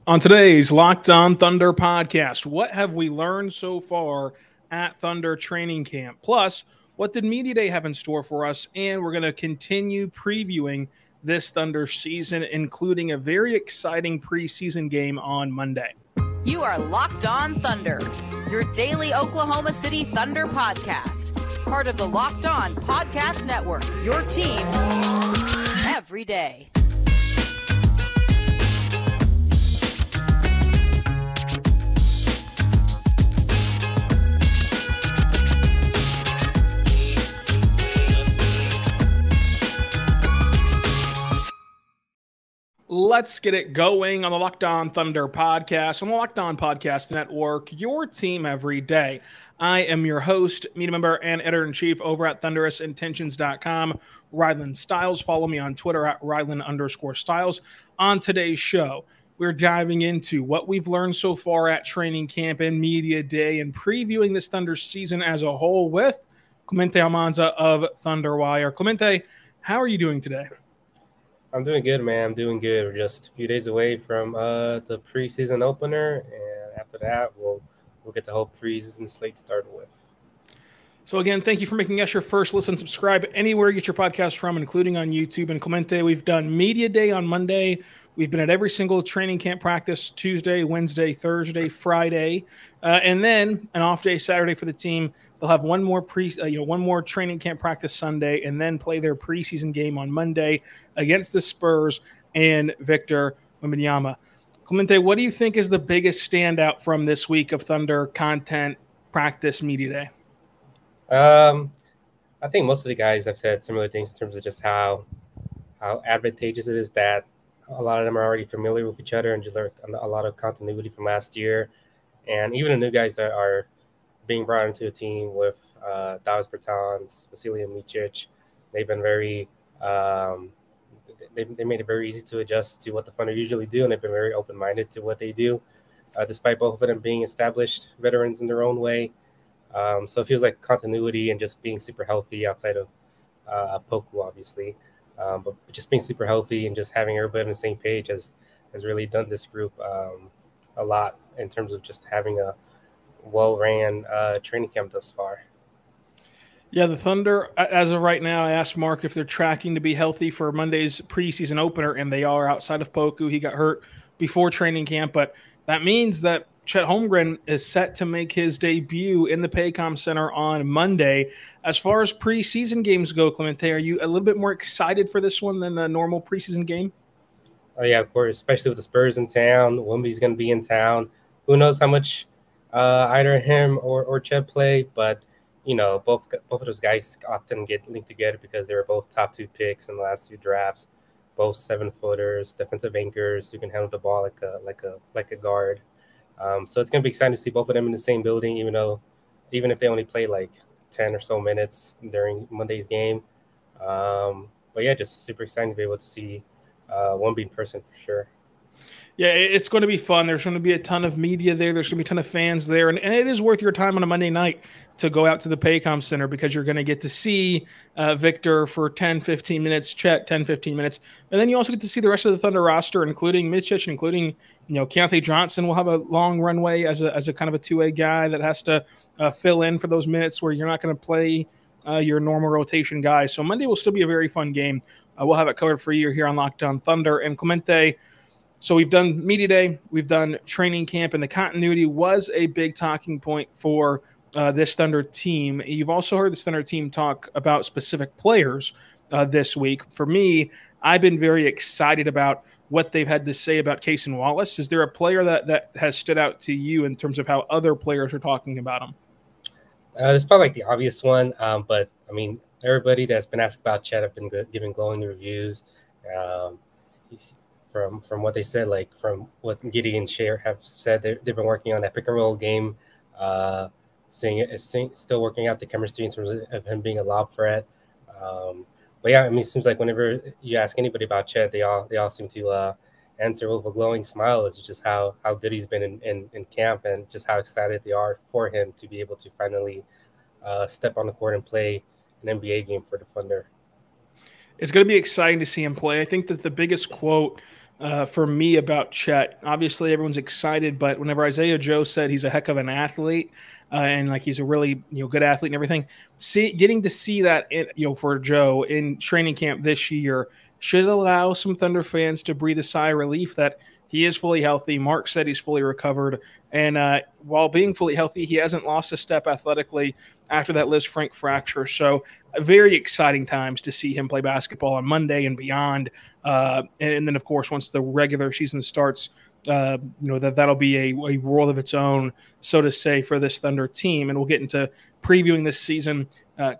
On today's Locked On Thunder podcast, what have we learned so far at Thunder training camp? Plus, what did Media Day have in store for us? And we're going to continue previewing this Thunder season, including a very exciting preseason game on Monday. You are Locked On Thunder, your daily Oklahoma City Thunder podcast. Part of the Locked On Podcast Network, your team every day. Let's get it going on the Locked On Thunder podcast, on the Locked On Podcast Network, your team every day. I am your host, media member, and editor-in-chief over at thunderousintentions.com, Rylan Stiles. Follow me on Twitter at Rylan_Stiles. On today's show, we're diving into what we've learned so far at training camp and media day and previewing this Thunder season as a whole with Clemente Almanza of ThunderWire. Clemente, how are you doing today? I'm doing good, man. I'm doing good. We're just a few days away from the preseason opener, and after that, we'll get the whole preseason slate started with. So again, thank you for making us your first listen. Subscribe anywhere you get your podcast from, including on YouTube. And Clemente, we've done Media Day on Monday. We've been at every single training camp practice Tuesday, Wednesday, Thursday, Friday, and then an off day Saturday for the team. They'll have one more one more training camp practice Sunday, and then play their preseason game on Monday against the Spurs and Victor Wembanyama. Clemente, what do you think is the biggest standout from this week of Thunder content practice media day? I think most of the guys have said similar things in terms of just how advantageous it is that a lot of them are already familiar with each other and just learn a lot of continuity from last year. And even the new guys that are being brought into the team with Davis Bertans, Vasilija Micic, they've been very they made it very easy to adjust to what the Thunder usually do, and they've been very open-minded to what they do, despite both of them being established veterans in their own way. So it feels like continuity and just being super healthy outside of Poku, obviously. But just being super healthy and just having everybody on the same page has really done this group a lot in terms of just having a well-ran training camp thus far. Yeah, the Thunder, as of right now, I asked Mark if they're tracking to be healthy for Monday's preseason opener, and they are outside of Poku. He got hurt before training camp, but that means that Chet Holmgren is set to make his debut in the Paycom Center on Monday. As far as preseason games go, Clemente, are you a little bit more excited for this one than a normal preseason game? Oh, yeah, of course, especially with the Spurs in town. Wemby's going to be in town. Who knows how much either him or Chet play, but, you know, both of those guys often get linked together because they were both top 2 picks in the last 2 drafts, both 7-footers, defensive anchors who can handle the ball like a guard. So it's going to be exciting to see both of them in the same building, even if they only play like 10 or so minutes during Monday's game. But yeah, just super exciting to be able to see Wemby in person for sure. Yeah, it's going to be fun. There's going to be a ton of media there. There's going to be a ton of fans there. And it is worth your time on a Monday night to go out to the Paycom Center because you're going to get to see Victor for 10, 15 minutes, Chet 10, 15 minutes. And then you also get to see the rest of the Thunder roster, including Micic, including, Keontae Johnson will have a long runway as a kind of a two-way guy that has to fill in for those minutes where you're not going to play your normal rotation guys. So Monday will still be a very fun game. We'll have it covered for you here on Locked On Thunder. And Clemente, so we've done Media Day, we've done training camp, and the continuity was a big talking point for this Thunder team. You've also heard this Thunder team talk about specific players this week. For me, I've been very excited about what they've had to say about Cason Wallace. Is there a player that has stood out to you in terms of how other players are talking about him? It's probably like the obvious one, but, I mean, everybody that's been asked about Chet have been giving glowing reviews. From what they said, like from what Giddey and Shai have said, they've been working on that pick and roll game, still working out the chemistry in terms of him being a lob threat. But yeah, I mean, it seems like whenever you ask anybody about Chet, they all seem to answer with a glowing smile. It's just how good he's been in camp and just how excited they are for him to be able to finally step on the court and play an NBA game for the Thunder. It's going to be exciting to see him play. I think that the biggest quote for me about Chet. Obviously, everyone's excited, but whenever Isaiah Joe said he's a heck of an athlete and like he's a really good athlete and everything, getting to see that for Joe in training camp this year should allow some Thunder fans to breathe a sigh of relief that he is fully healthy. Mark said he's fully recovered. And while being fully healthy, he hasn't lost a step athletically after that Liz Frank fracture. So very exciting times to see him play basketball on Monday and beyond. And then, of course, once the regular season starts, that'll be a world of its own, so to say, for this Thunder team. And we'll get into previewing this season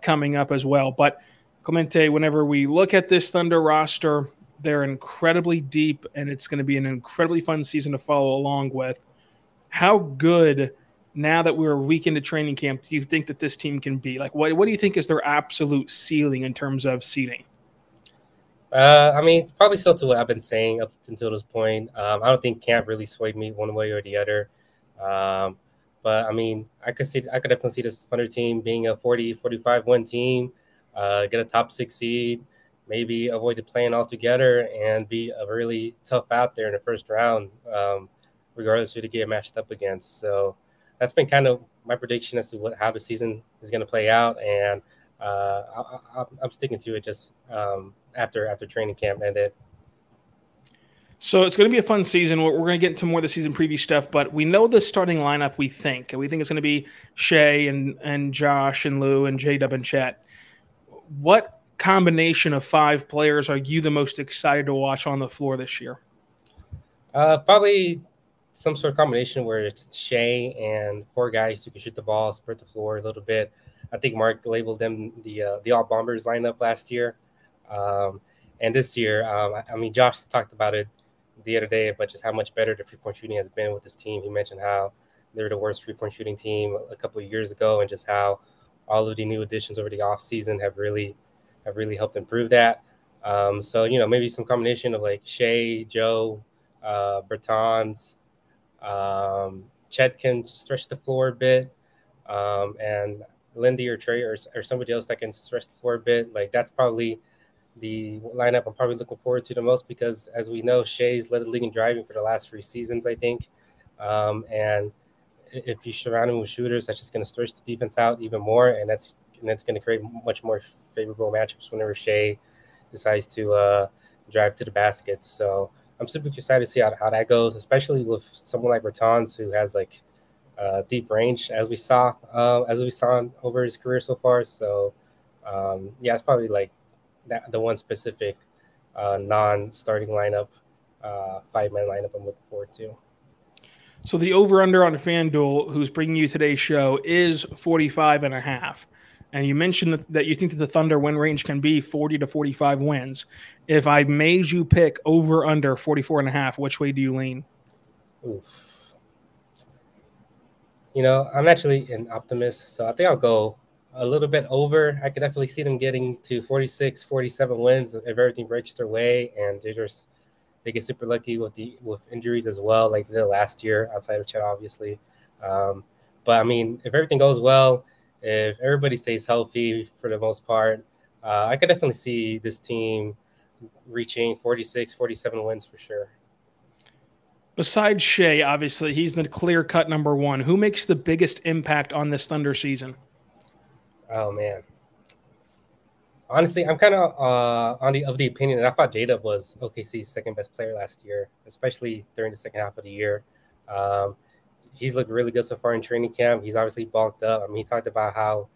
coming up as well. But Clemente, whenever we look at this Thunder roster, they're incredibly deep, and it's going to be an incredibly fun season to follow along with. How good, now that we're a week into training camp, do you think that this team can be? Like, what do you think is their absolute ceiling in terms of seeding? It's probably still to what I've been saying up until this point. I don't think camp really swayed me one way or the other. But I could definitely see this Thunder team being a 40-45 win team, get a top 6 seed, maybe avoid the play-in altogether, and be a really tough out there in the first round, regardless of who to get matched up against. So that's been kind of my prediction as to how the season is going to play out, and I'm sticking to it just after training camp ended. So it's going to be a fun season. We're going to get into more of the season preview stuff, but we know the starting lineup. We think it's going to be Shai and Josh and Lou and J-Dub and Chet. What combination of 5 players are you the most excited to watch on the floor this year? Probably some sort of combination where it's Shai and 4 guys who can shoot the ball, spread the floor a little bit. I think Mark labeled them the All Bombers lineup last year. And this year, Josh talked about it the other day, but just how much better the three-point shooting has been with this team. He mentioned how they were the worst three-point shooting team a couple of years ago, and just how all of the new additions over the offseason have really helped improve that. So maybe some combination of like Shai, Joe, Bertans, Chet can stretch the floor a bit, and Lindy or Trey or somebody else that can stretch the floor a bit. Like, that's probably the lineup I'm probably looking forward to the most, because as we know, Shai's led the league in driving for the last 3 seasons, I think. And if you surround him with shooters, that's just going to stretch the defense out even more, and that's going to create much more favorable matchups whenever Shai decides to drive to the basket. So I'm super excited to see how that goes, especially with someone like Bertans, who has like deep range, as we saw over his career so far. So it's probably like the one specific non-starting lineup, 5-man lineup I'm looking forward to. So the over-under on FanDuel, who's bringing you today's show, is 45.5. And you mentioned that you think that the Thunder win range can be 40 to 45 wins. If I made you pick over-under 44.5, which way do you lean? Oof. I'm actually an optimist, so I think I'll go a little bit over. I could definitely see them getting to 46, 47 wins if everything breaks their way, and they get super lucky with injuries as well, like they did last year, outside of Chet, obviously. But if everything goes well, if everybody stays healthy for the most part, I could definitely see this team reaching 46, 47 wins for sure. Besides Shai, obviously, he's the clear-cut number 1. Who makes the biggest impact on this Thunder season? Oh, man. Honestly, I'm kind of of the opinion that I thought J-Dub was OKC's second-best player last year, especially during the second half of the year. He's looked really good so far in training camp. He's obviously bulked up. He talked about how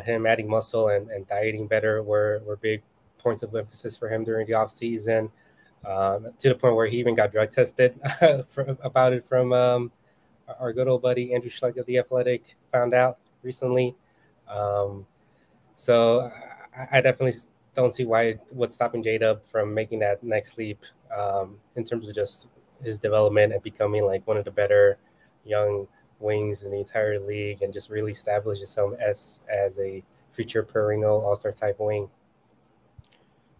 him adding muscle and dieting better were big points of emphasis for him during the offseason, to the point where he even got drug tested about it from our good old buddy Andrew Schleck of The Athletic found out recently. So I definitely don't see what's stopping J-Dub from making that next leap in terms of just his development and becoming like one of the better young wings in the entire league, and just really establish himself as a future perennial all-star type wing.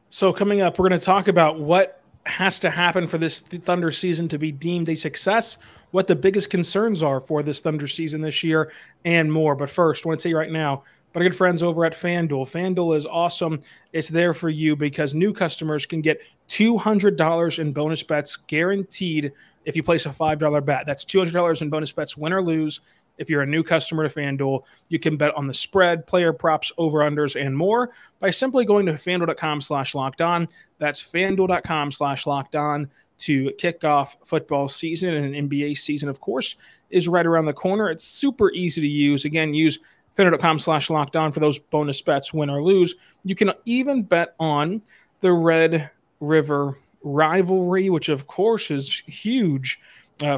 So coming up, we're going to talk about what has to happen for this Thunder season to be deemed a success, what the biggest concerns are for this Thunder season this year, and more. But first, I want to tell you right now, but our good friends over at FanDuel. FanDuel is awesome. It's there for you because new customers can get $200 in bonus bets guaranteed if you place a $5 bet. That's $200 in bonus bets, win or lose. If you're a new customer to FanDuel, you can bet on the spread, player props, over-unders, and more by simply going to FanDuel.com/lockedon. That's FanDuel.com/lockedon to kick off football season. And NBA season, of course, is right around the corner. It's super easy to use. Again, use FanDuel.com/lockedon for those bonus bets, win or lose. You can even bet on the Red River rivalry, which, of course, is huge.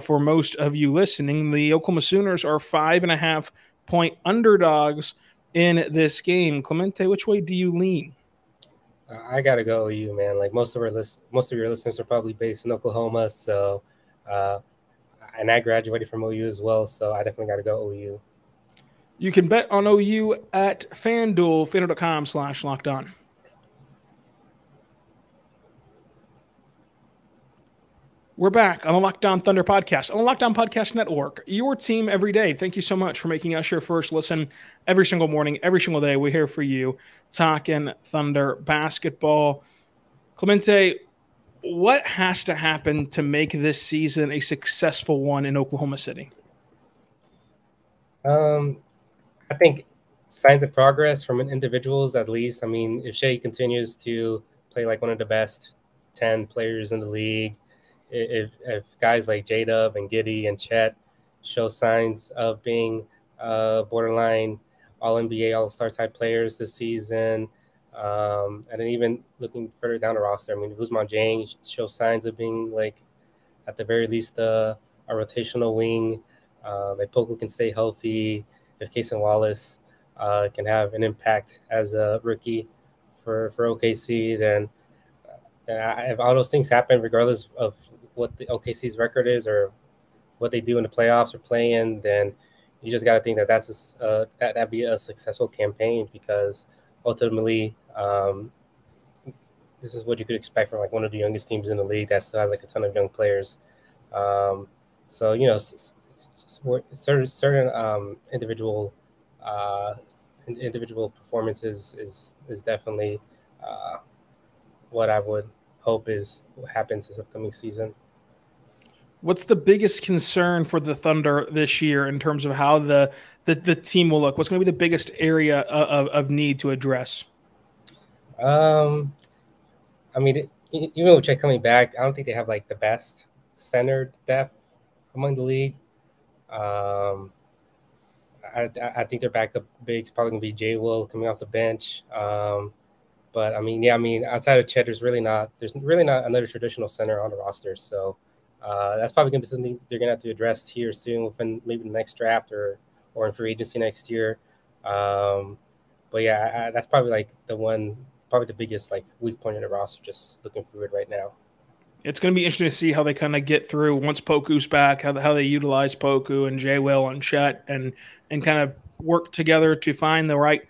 For most of you listening, the Oklahoma Sooners are 5.5-point underdogs in this game. Clemente, which way do you lean? I gotta go OU, man. Like most of your listeners are probably based in Oklahoma, so and I graduated from OU as well, so I definitely gotta go OU. You can bet on OU at FanDuel, FanDuel.com/lockedon. We're back on the Locked On Thunder podcast, on the Locked On Podcast Network, your team every day. Thank you so much for making us your first listen every single morning, every single day. We're here for you, talking Thunder basketball. Clemente, what has to happen to make this season a successful one in Oklahoma City? I think signs of progress from individuals, at least. I mean, if Shai continues to play like one of the best 10 players in the league, if guys like J-Dub and Giddey and Chet show signs of being borderline All-NBA, All-Star type players this season, and then even looking further down the roster, I mean, Ousmane Dieng shows signs of being, like, at the very least, a rotational wing. If Poku can stay healthy, if Cason Wallace can have an impact as a rookie for OKC, then if all those things happen, regardless of what the OKC's record is or what they do in the playoffs or play-in, then you just got to think that that'd be a successful campaign, because ultimately this is what you could expect from like one of the youngest teams in the league that still has like a ton of young players. So, you know, certain individual performances is definitely what I would hope is what happens this upcoming season. What's the biggest concern for the Thunder this year in terms of how the team will look? What's going to be the biggest area of need to address? I mean, even with Chet coming back, I don't think they have like the best center depth among the league. I think their backup big's probably going to be J-Will coming off the bench. But I mean, outside of Chet, there's really not another traditional center on the roster. So that's probably going to be something they're going to have to address here soon, within maybe the next draft or in free agency next year. But yeah, that's probably like probably the biggest like weak point in the roster, just looking through it right now. It's going to be interesting to see how they kind of get through once Poku's back, how they utilize Poku and J-Will and Chet and kind of work together to find the right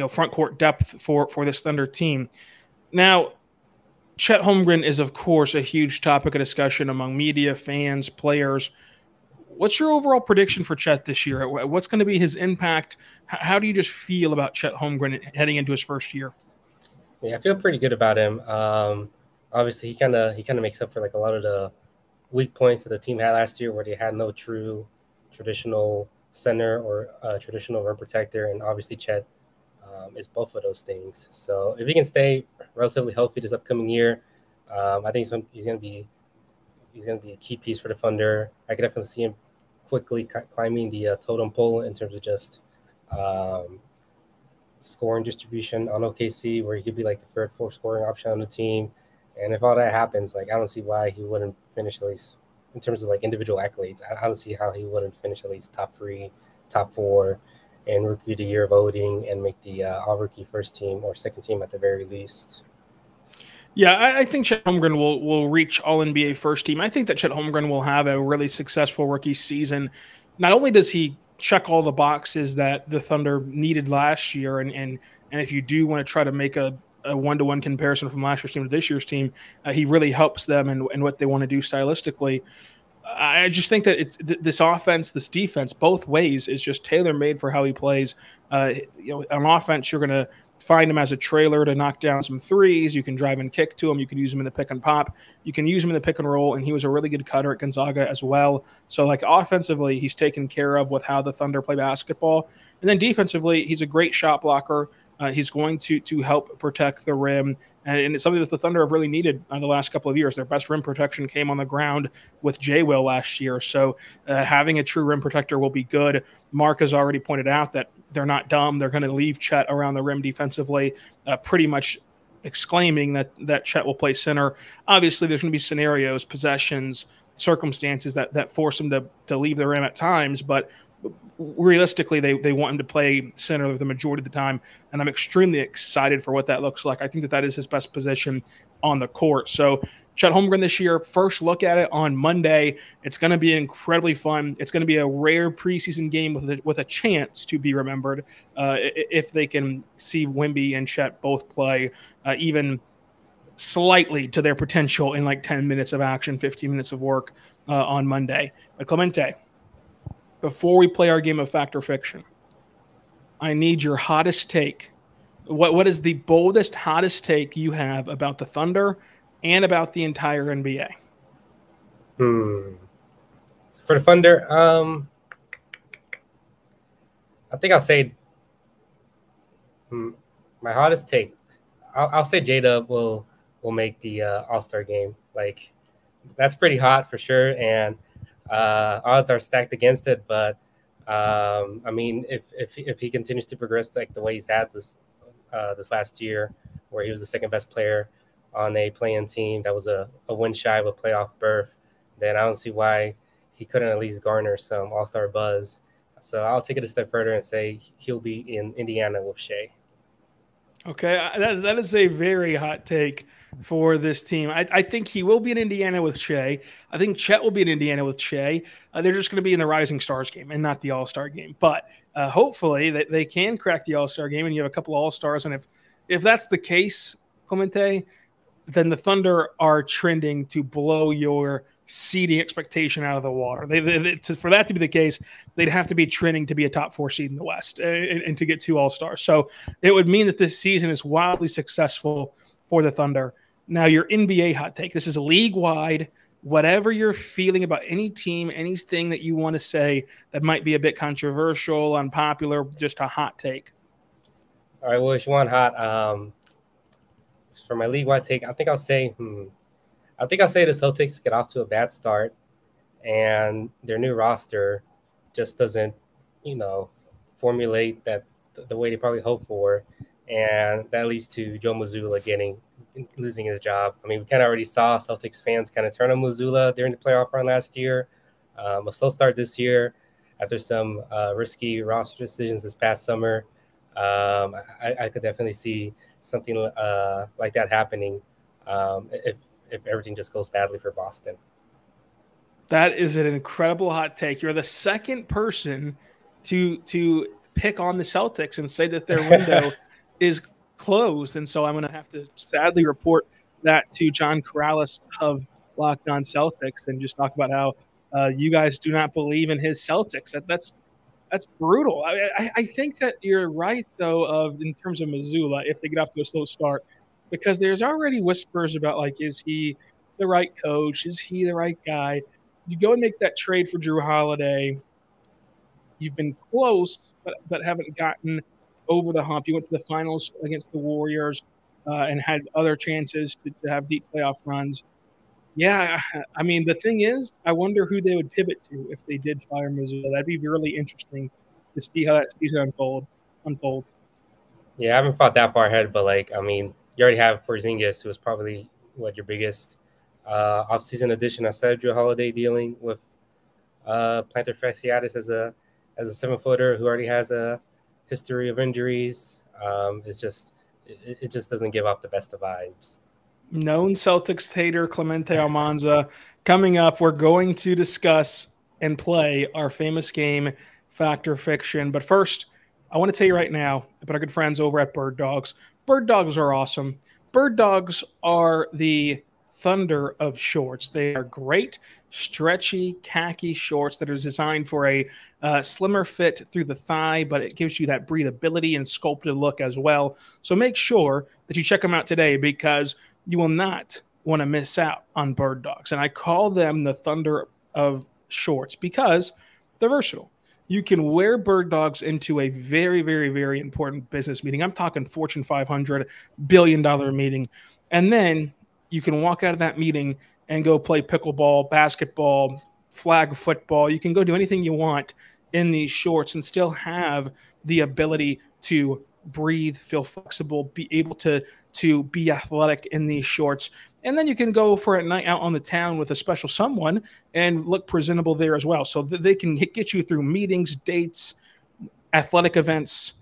front court depth for this Thunder team. Now, Chet Holmgren is, of course, a huge topic of discussion among media, fans, players. What's your overall prediction for Chet this year? What's going to be his impact? How do you just feel about Chet Holmgren heading into his first year? Yeah, I feel pretty good about him. Obviously, he kind of makes up for like a lot of the weak points that the team had last year, where they had no true traditional center or traditional rim protector, and obviously Chet is both of those things. So if he can stay relatively healthy this upcoming year, I think he's going to be a key piece for the Thunder. I could definitely see him quickly climbing the totem pole in terms of just scoring distribution on OKC, where he could be like the third, fourth scoring option on the team. And if all that happens, like, I don't see why he wouldn't finish at least in terms of like individual accolades. I don't see how he wouldn't finish at least top 3, top 4 in Rookie of the Year voting and make the all-rookie first team or second team at the very least. Yeah, I think Chet Holmgren will reach All-NBA first team. I think that Chet Holmgren will have a really successful rookie season. Not only does he check all the boxes that the Thunder needed last year, and if you do want to try to make a one-to-one comparison from last year's team to this year's team, he really helps them in what they want to do stylistically. I just think that it's this offense, this defense, both ways is just tailor-made for how he plays. On offense, you're going to find him as a trailer to knock down some threes. You can drive and kick to him. You can use him in the pick and pop. You can use him in the pick and roll, and he was a really good cutter at Gonzaga as well. So, offensively, he's taken care of with how the Thunder play basketball. And then defensively, he's a great shot blocker. He's going to help protect the rim, and it's something that the Thunder have really needed the last couple of years. Their best rim protection came on the ground with J-Will last year, so having a true rim protector will be good. Mark has already pointed out that they're not dumb. They're going to leave Chet around the rim defensively, pretty much exclaiming that Chet will play center. Obviously, there's going to be scenarios, possessions, circumstances that force him to leave the rim at times, but realistically, they want him to play center the majority of the time, and I'm extremely excited for what that looks like. I think that is his best position on the court. So Chet Holmgren this year, first look at it on Monday. It's going to be incredibly fun. It's going to be a rare preseason game with a chance to be remembered if they can see Wemby and Chet both play even slightly to their potential in 10 minutes of action, 15 minutes of work on Monday. But Clemente, before we play our game of fact or fiction, I need your hottest take. What is the boldest, hottest take you have about the Thunder and about the entire NBA? So for the Thunder, I think I'll say my hottest take. I'll say J-Dub will make the All-Star game. That's pretty hot for sure, and odds are stacked against it, but if he continues to progress the way he's had this last year, where he was the second best player on a play-in team that was a win shy of a playoff berth, then I don't see why he couldn't at least garner some All-Star buzz. So I'll take it a step further and say he'll be in Indiana with Shai. Okay, that is a very hot take for this team. I think he will be in Indiana with Shai. I think Chet will be in Indiana with Shai. They're just going to be in the Rising Stars game and not the All-Star game. But hopefully they can crack the All-Star game and you have a couple of All-Stars. And if that's the case, Clemente, then the Thunder are trending to blow your seeding expectation out of the water. For that to be the case, they'd have to be trending to be a top 4 seed in the West and to get 2 All-Stars. So it would mean that this season is wildly successful for the Thunder. Now, your NBA hot take. This is league-wide. Whatever you're feeling about any team, anything that you want to say that might be a bit controversial, unpopular, just a hot take. All right, well, if you want hot, for my league-wide take, I think I'll say the Celtics get off to a bad start, and their new roster just doesn't, formulate that the way they probably hope for, and that leads to Joe Mazzulla losing his job. I mean, we kind of already saw Celtics fans kind of turn on Mazzulla during the playoff run last year. A slow start this year after some risky roster decisions this past summer. I could definitely see something like that happening if everything just goes badly for Boston. That is an incredible hot take. You're the second person to pick on the Celtics and say that their window is closed. And so I'm going to have to sadly report that to John Corrales of Locked On Celtics and just talk about how you guys do not believe in his Celtics. That's brutal. I think that you're right, though, in terms of Mazzulla, if they get off to a slow start, because there's already whispers about, is he the right coach? Is he the right guy? You go and make that trade for Drew Holiday. You've been close, but haven't gotten over the hump. You went to the finals against the Warriors and had other chances to have deep playoff runs. Yeah, I mean, the thing is, I wonder who they would pivot to if they did fire Mazzulla. That'd be really interesting to see how that season unfolds. Yeah, I haven't thought that far ahead, but, you already have Porzingis, who was probably your biggest offseason addition outside of Drew Holiday, dealing with plantar fasciitis as a 7-footer who already has a history of injuries. It just doesn't give off the best of vibes. Known Celtics hater Clemente Almanza. Coming up, we're going to discuss and play our famous game, Fact or Fiction. But first, I want to tell you right now about our good friends over at Birddogs. Birddogs are awesome. Birddogs are the Thunder of shorts. They are great, stretchy, khaki shorts that are designed for a slimmer fit through the thigh, but it gives you that breathability and sculpted look as well. So make sure that you check them out today, because you will not want to miss out on Birddogs. And I call them the Thunder of shorts because they're versatile. You can wear Birddogs into a very, very, very important business meeting. I'm talking Fortune 500 billion-dollar meeting. And then you can walk out of that meeting and go play pickleball, basketball, flag football. You can go do anything you want in these shorts and still have the ability to breathe, feel flexible, be able to be athletic in these shorts. And then you can go for a night out on the town with a special someone and look presentable there as well. So that they can get you through meetings, dates, athletic events,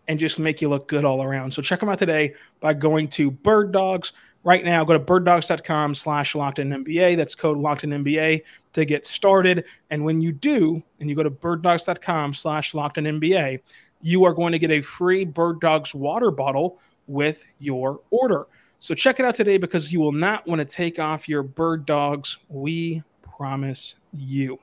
and just make you look good all around. So check them out today by going to Birddogs. Right now, go to birddogs.com/LockedInNBA. That's code LockedInNBA to get started. And when you do, and you go to birddogs.com/LockedInNBA, you are going to get a free Birddogs water bottle with your order. So check it out today, because you will not want to take off your Birddogs. We promise you.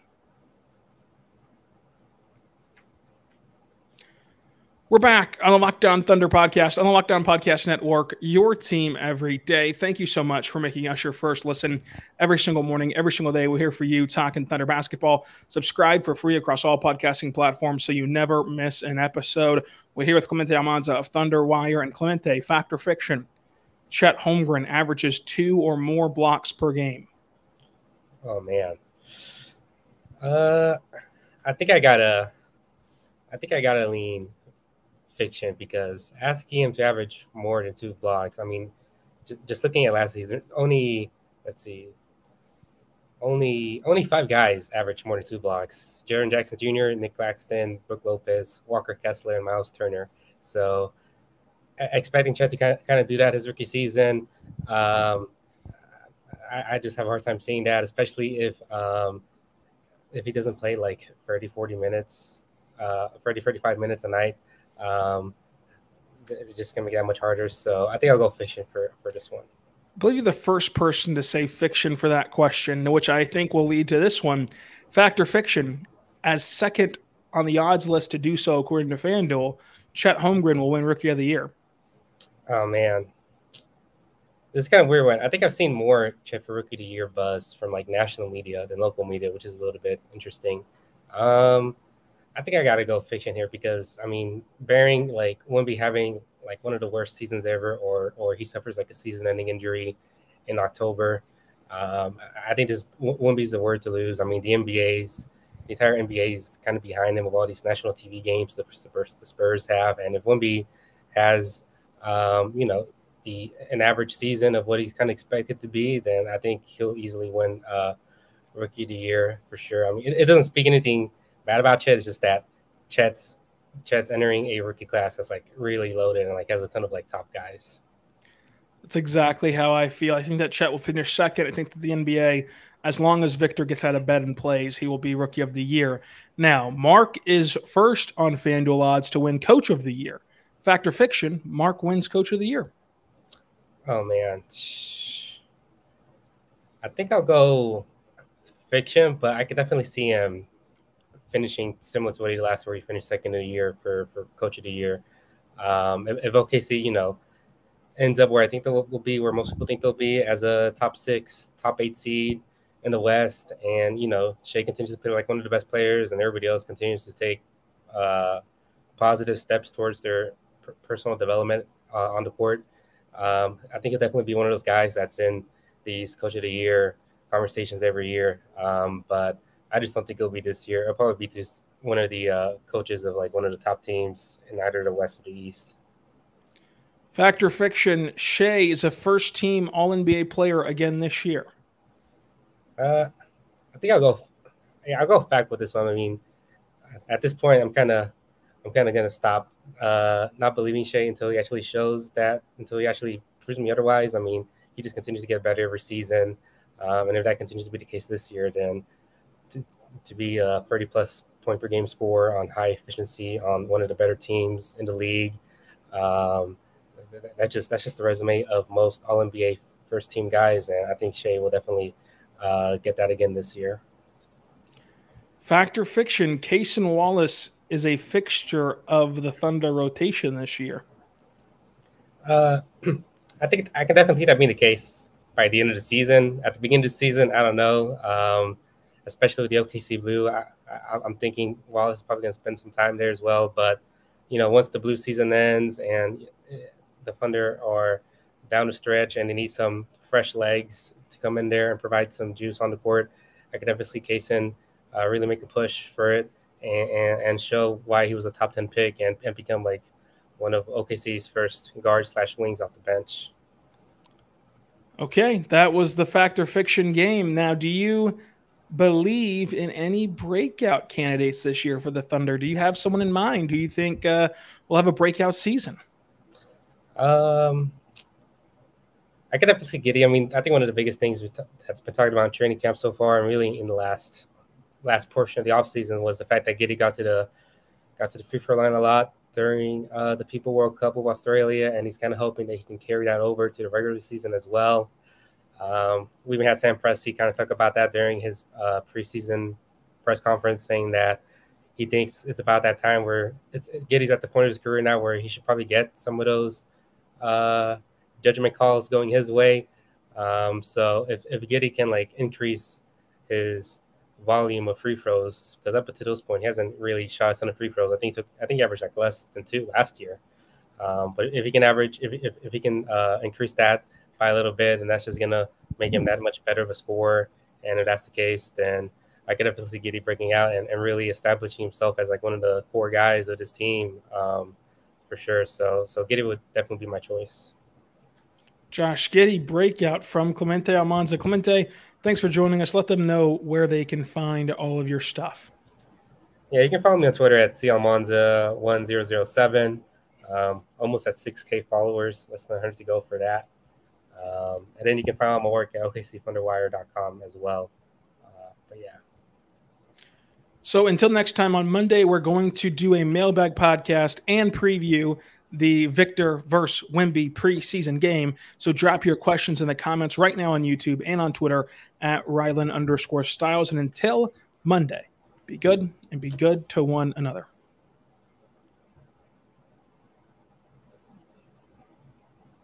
We're back on the Locked On Thunder podcast, on the Locked On Podcast Network, your team every day. Thank you so much for making us your first listen every single morning, every single day. We're here for you talking Thunder basketball. Subscribe for free across all podcasting platforms so you never miss an episode. We're here with Clemente Almanza of Thunder Wire. And Clemente, fact or fiction, Chet Holmgren averages 2 or more blocks per game. Oh, man. I think I gotta lean fiction, because asking him to average more than 2 blocks, I mean, just looking at last season, only 5 guys averaged more than 2 blocks: Jaren Jackson Jr., Nick Claxton, Brook Lopez, Walker Kessler, and Miles Turner. So expecting Chet to kind of do that his rookie season, I just have a hard time seeing that, especially if he doesn't play like 35 minutes a night. It's just going to get that much harder. So I think I'll go fiction for this one. I believe you're the first person to say fiction for that question, which I think will lead to this one. Fact or fiction, as second on the odds list to do so, according to FanDuel, Chet Holmgren will win Rookie of the Year. Oh, man. This is kind of a weird one. I think I've seen more Chet for Rookie of the Year buzz from like national media than local media, which is a little bit interesting. I think I got to go fiction here, because, I mean, bearing like Wemby having like one of the worst seasons ever, or he suffers like a season-ending injury in October, I think this Wemby's the word to lose. I mean, the entire NBA is kind of behind him with all these national TV games the Spurs have, and if Wemby has, an average season of what he's kind of expected to be, then I think he'll easily win Rookie of the Year for sure. I mean, it doesn't speak anything bad about Chet. It's just that Chet's entering a rookie class that's like really loaded and like has a ton of like top guys. That's exactly how I feel. I think that Chet will finish second. I think that the NBA, as long as Victor gets out of bed and plays, he will be Rookie of the Year. Now, Mark is first on FanDuel odds to win Coach of the Year. Fact or fiction, Mark wins Coach of the Year. Oh, man. I think I'll go fiction, but I could definitely see him finishing similar to what he did last year, where he finished second of the year for Coach of the Year. If OKC, ends up where I think they'll be, where most people think they'll be, as a top 6, top 8 seed in the West, and Shai continues to play like one of the best players, and everybody else continues to take positive steps towards their personal development on the court, I think he'll definitely be one of those guys that's in these Coach of the Year conversations every year. But I just don't think it'll be this year. It'll probably be just one of the coaches of like one of the top teams in either the West or the East. Fact or fiction, Shai is a first-team All-NBA player again this year. I think I'll go fact with this one. I mean, at this point, I'm kind of gonna stop not believing Shai until he actually proves me otherwise. I mean, he just continues to get better every season, and if that continues to be the case this year, then to be a 30-plus point per game scorer on high efficiency on one of the better teams in the league, that's just the resume of most All-NBA first team guys, and I think Shai will definitely get that again this year. Fact or fiction, Cason Wallace is a fixture of the Thunder rotation this year. I think I can definitely see that being the case by the end of the season. At the beginning of the season, I don't know, especially with the OKC Blue. I'm thinking Wallace is probably going to spend some time there as well. But, once the Blue season ends and the Thunder are down the stretch and they need some fresh legs to come in there and provide some juice on the court, I could definitely see Cason really make a push for it and show why he was a top 10 pick and become like one of OKC's first guards/wings off the bench. Okay, that was the fact or fiction game. Now, do you believe in any breakout candidates this year for the Thunder? Do you have someone in mind? Do you think we'll have a breakout season? I could definitely see Giddey. I mean, I think one of the biggest things that's been talked about in training camp so far, and really in the last portion of the offseason, was the fact that Giddey got to the free throw line a lot during the People World Cup with Australia, and he's kind of hoping that he can carry that over to the regular season as well. We even had Sam Presti kind of talk about that during his preseason press conference, saying that he thinks it's about that time where Giddey's at the point of his career now where he should probably get some of those judgment calls going his way. So if Giddey can increase his volume of free throws, because up to this point he hasn't really shot a ton of free throws. I think he averaged less than 2 last year. But if he can increase that by a little bit, and that's just gonna make him that much better of a scorer. And if that's the case, then I could definitely see Giddey breaking out and really establishing himself as one of the core guys of this team, for sure. So Giddey would definitely be my choice. Josh Giddey, breakout from Clemente Almanza. Clemente, thanks for joining us. Let them know where they can find all of your stuff. Yeah, you can follow me on Twitter at calmanza1007. Almost at 6K followers. Less than 100 to go for that. And then you can find my work at OKCThunderWire.com as well. But yeah. So until next time on Monday, we're going to do a mailbag podcast and preview the Victor versus Wemby preseason game. So drop your questions in the comments right now on YouTube and on Twitter at Rylan_Stiles. And until Monday, be good and be good to one another.